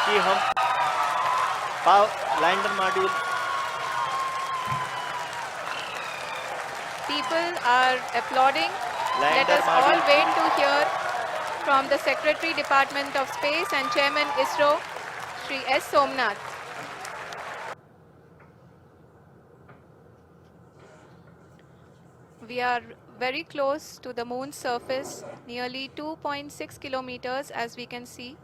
कि हम lander module People are applauding. Let lander us all module wait to hear from the Secretary Department of Space and Chairman ISRO, Shri S. Somnath. We are very close to the moon's surface, nearly 2.6 kilometers as we can see.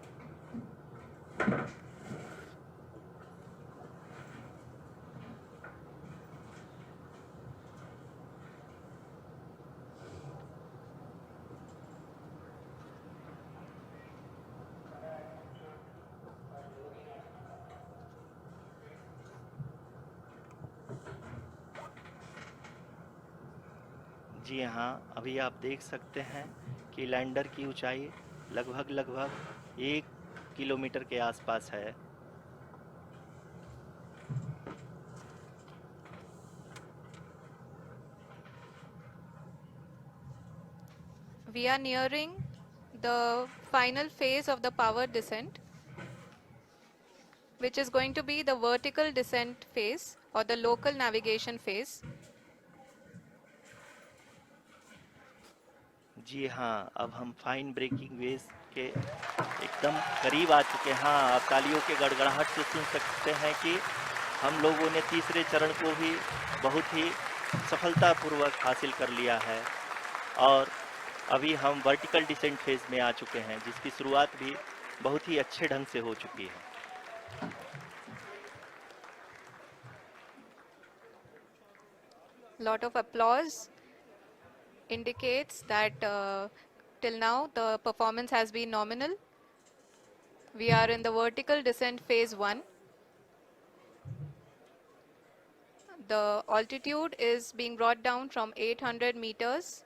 जी हाँ, अभी आप देख सकते हैं कि lander की ऊंचाई लगभग 1 किलोमीटर के आसपास है। We are nearing the final phase of the power descent, which is going to be the vertical descent phase or the local navigation phase. जी हाँ, अब हम फाइन ब्रेकिंग वेव्स के एकदम करीब आ चुके हैं। हाँ, आप तालियों के गड़गड़ाहट से सुन सकते हैं कि हम लोगों ने तीसरे चरण को भी बहुत ही सफलतापूर्वक हासिल कर लिया है और अभी हम वर्टिकल डिसेंट फेज में आ चुके हैं, जिसकी शुरुआत भी बहुत ही अच्छे ढंग से हो चुकी है। Lot of applause indicates that till now the performance has been nominal. We are in the vertical descent phase 1. The altitude is being brought down from 800 meters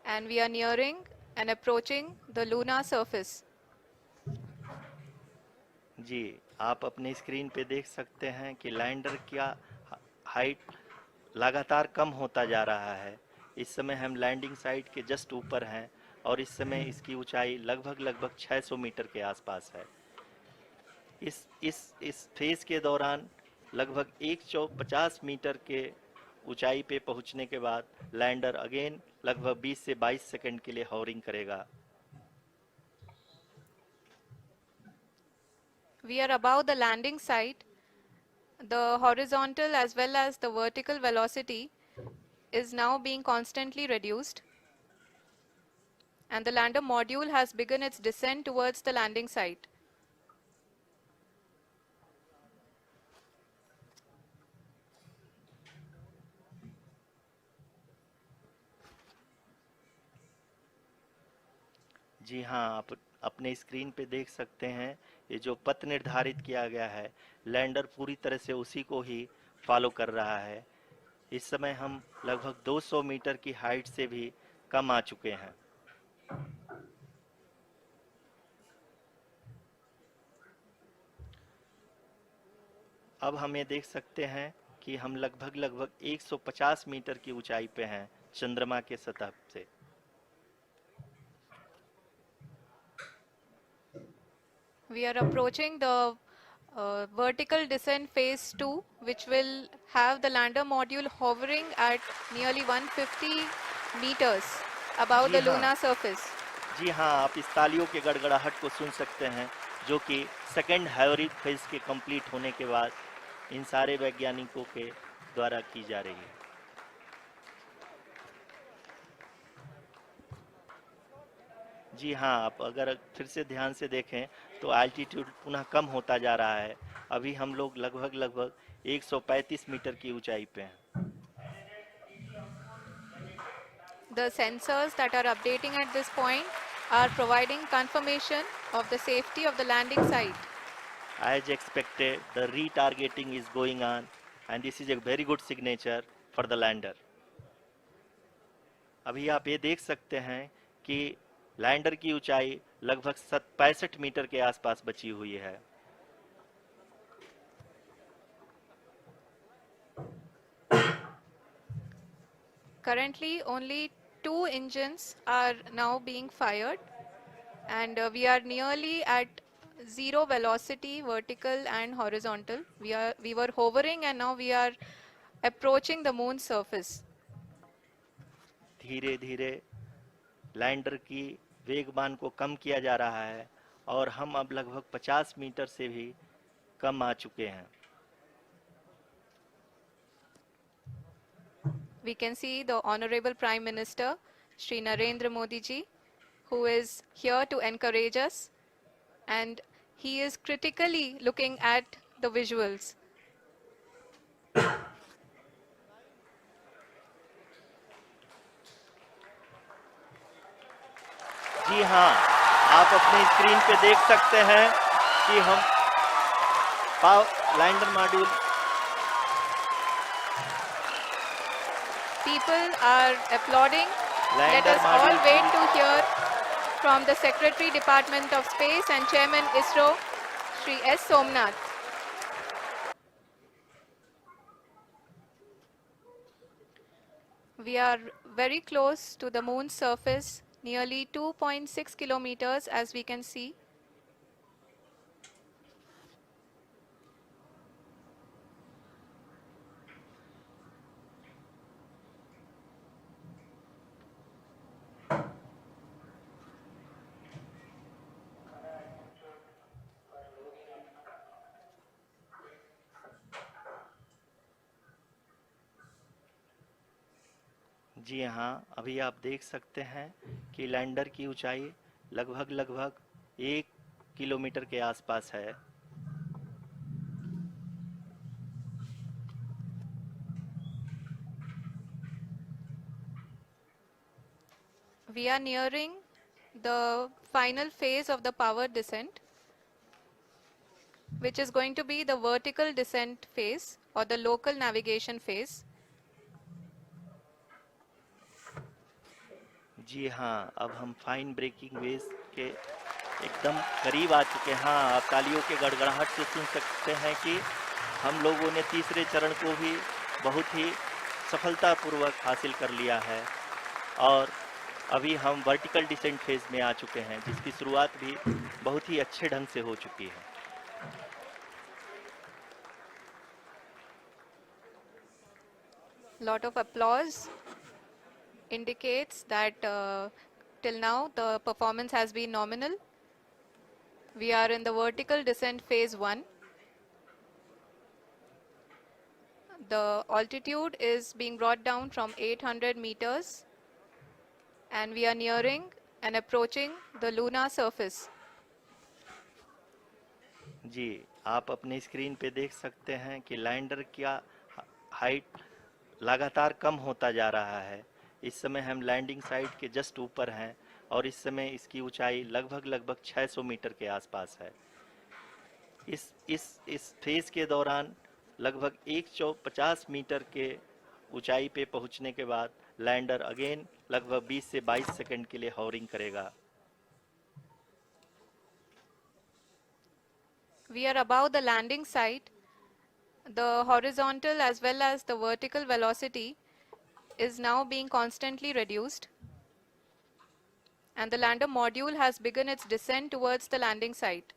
and we are nearing and approaching the lunar surface. जी, आप अपने screen पे देख सकते हैं कि lander का height लगातार कम होता जा रहा है। इस समय हम लैंडिंग साइट के जस्ट ऊपर हैं और इस समय इसकी ऊंचाई लगभग 600 मीटर के आसपास है। इस फेज के दौरान लगभग 150 मीटर के ऊंचाई पे पहुंचने के बाद लैंडर अगेन लगभग 20 से 22 सेकंड के लिए हॉवरिंग करेगा। We are above the landing site. The horizontal as well as the vertical velocity is now being constantly reduced. And the lander module has begun its descent towards the landing site. जी हाँ, आप अपने screen पे देख सकते हैं ये जो पथ निर्धारित किया गया है, लैंडर पूरी तरह से उसी को ही फॉलो कर रहा है। इस समय हम लगभग 200 मीटर की हाइट से भी कम आ चुके हैं। अब हम ये देख सकते हैं कि हम लगभग 150 मीटर की ऊंचाई पे हैं चंद्रमा के सतह से। We are approaching the vertical descent phase 2, which will have the lander module hovering at nearly 150 meters above ji the हाँ, lunar surface. जी हाँ, आप इस तालियों के गड़गड़ाहट को सुन सकते हैं, जो कि सेकंड हाइब्रिड फेज के कंप्लीट होने के बाद इन सारे वैज्ञानिकों के द्वारा की जा रही है। जी हाँ, आप अगर फिर से ध्यान से देखें तो एल्टीट्यूड पुनः कम होता जा रहा है। अभी हम लोग लगभग 135 मीटर की ऊंचाई पे हैं। The sensors that are updating at this point are providing confirmation of the safety of the landing site. As expected, the retargeting is going on and this is a very good signature for the lander. अभी आप ये देख सकते हैं कि lander की ऊंचाई लगभग 65 मीटर के आसपास बची हुई है। Currently, only 2 engines are now being fired, and we are nearly at zero velocity, vertical and horizontal. We were hovering and now we are approaching the moon's surface. धीरे धीरे लैंडर की वेगमान को कम किया जा रहा है और हम अब लगभग 50 मीटर से भी कम आ चुके हैं. We can see the Honorable Prime Minister, Shri Narendra Modi ji, who is here to encourage us, and he is critically looking at the visuals. जी हाँ, आप अपने स्क्रीन पे देख सकते हैं कि हम lander module. People are applauding. Let lander us all module wait to hear from the Secretary Department of Space and Chairman ISRO, Shri S. Somnath. We are very close to the moon's surface, nearly 2.6 kilometers as we can see. जी हाँ, अभी आप देख सकते हैं कि lander की ऊंचाई लगभग 1 किलोमीटर के आसपास है. We are nearing the final phase of the power descent, which is going to be the vertical descent phase or the local navigation phase. जी हाँ, अब हम फाइन ब्रेकिंग वेव्स के एकदम करीब आ चुके हैं. हाँ, आप तालियों के गड़गड़ाहट से सुन सकते हैं कि हम लोगों ने तीसरे चरण को भी बहुत ही सफलतापूर्वक हासिल कर लिया है और अभी हम वर्टिकल डिसेंट फेज में आ चुके हैं, जिसकी शुरुआत भी बहुत ही अच्छे ढंग से हो चुकी है. Lot of applause indicates that till now the performance has been nominal. We are in the vertical descent phase 1. The altitude is being brought down from 800 meters and we are nearing and approaching the lunar surface. जी, आप अपने screen पे देख सकते हैं कि lander का height लगातार कम होता जा रहा है. इस समय हम लैंडिंग साइट के जस्ट ऊपर हैं और इस समय इसकी ऊंचाई लगभग 600 मीटर के आसपास है. इस फेज के दौरान लगभग 150 मीटर के ऊंचाई पे पहुंचने के बाद लैंडर अगेन लगभग 20 से 22 सेकंड के लिए हॉवरिंग करेगा. We are above the landing site. The horizontal as well as the vertical velocity is now being constantly reduced. And the lander module has begun its descent towards the landing site.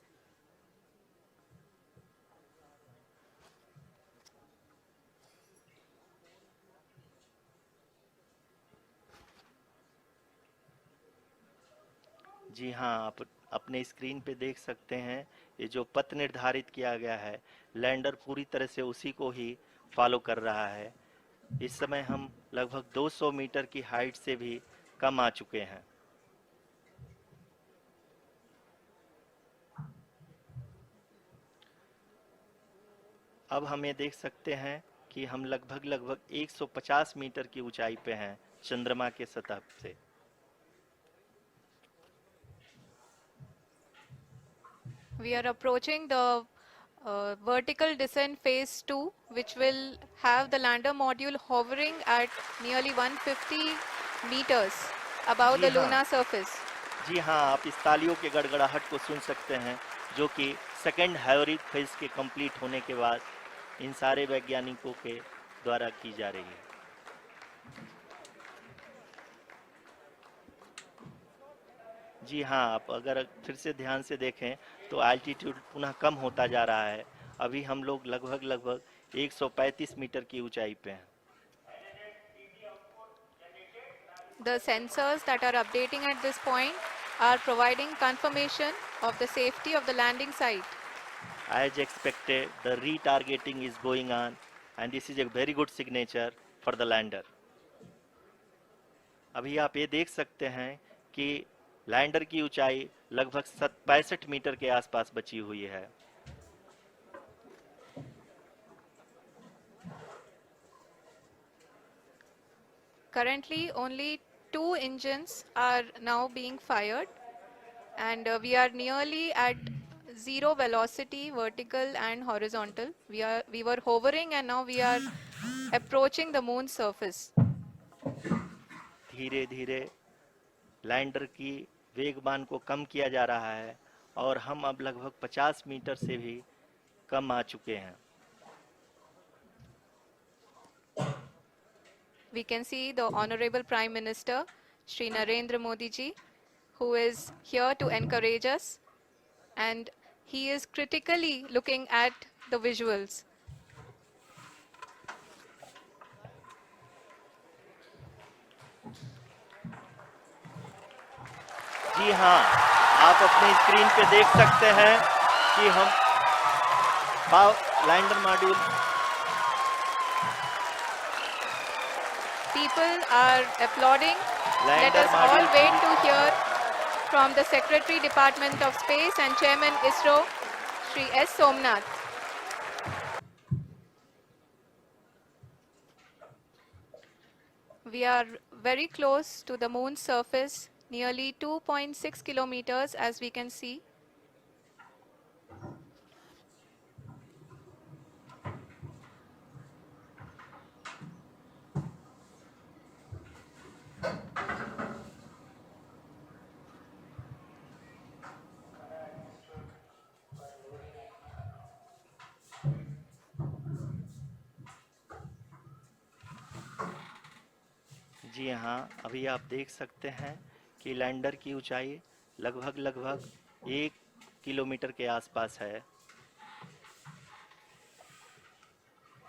जी हाँ, आप अपने screen पे देख सकते हैं ये जो पथ निर्धारित किया गया है, लैंडर पूरी तरह से उसी को ही फॉलो कर रहा है. इस समय हम लगभग 200 मीटर की हाइट से भी कम आ चुके हैं. अब हम ये देख सकते हैं कि हम लगभग 150 मीटर की ऊंचाई पे हैं चंद्रमा के सतह से. We are approaching the vertical descent phase 2, which will have the lander module hovering at nearly 150 meters above the जी हाँ. lunar surface. जी हाँ, आप इस तालियों के गड़गड़ाहट को सुन सकते हैं जो कि सेकंड हैवरिक फेज के कंप्लीट होने के बाद इन सारे वैज्ञानिकों के द्वारा की जा रही है. जी हाँ, आप अगर फिर से ध्यान से देखें तो एल्टीट्यूड पुनः कम होता जा रहा है। अभी हम लोग लगभग 135 मीटर की ऊंचाई पे हैं। The sensors that are updating at this point are providing confirmation of the safety of the landing site. As expected, the retargeting is going on, and this is a very good signature for the lander. अभी आप ये देख सकते हैं कि lander की ऊंचाई लगभग 65 मीटर के आसपास बची हुई है। Currently, only 2 engines are now being fired, and we are nearly at zero velocity, vertical and horizontal. We were hovering, and now we are approaching the moon's surface. धीरे धीरे लैंडर की वेगमान को कम किया जा रहा है और हम अब लगभग 50 मीटर से भी कम आ चुके हैं। We can see the Honorable Prime Minister, Shri Narendra Modi ji, who is here to encourage us, and he is critically looking at the visuals. जी हाँ, आप अपनी स्क्रीन पे देख सकते हैं कि हम lander module People are applauding. Let lander us all module wait to hear from the Secretary Department of Space and Chairman ISRO, Shri S. Somnath. We are very close to the moon's surface, nearly 2.6 kilometers as we can see. जी हाँ, अभी आप देख सकते हैं कि lander की ऊंचाई लगभग 1 किलोमीटर के आसपास है।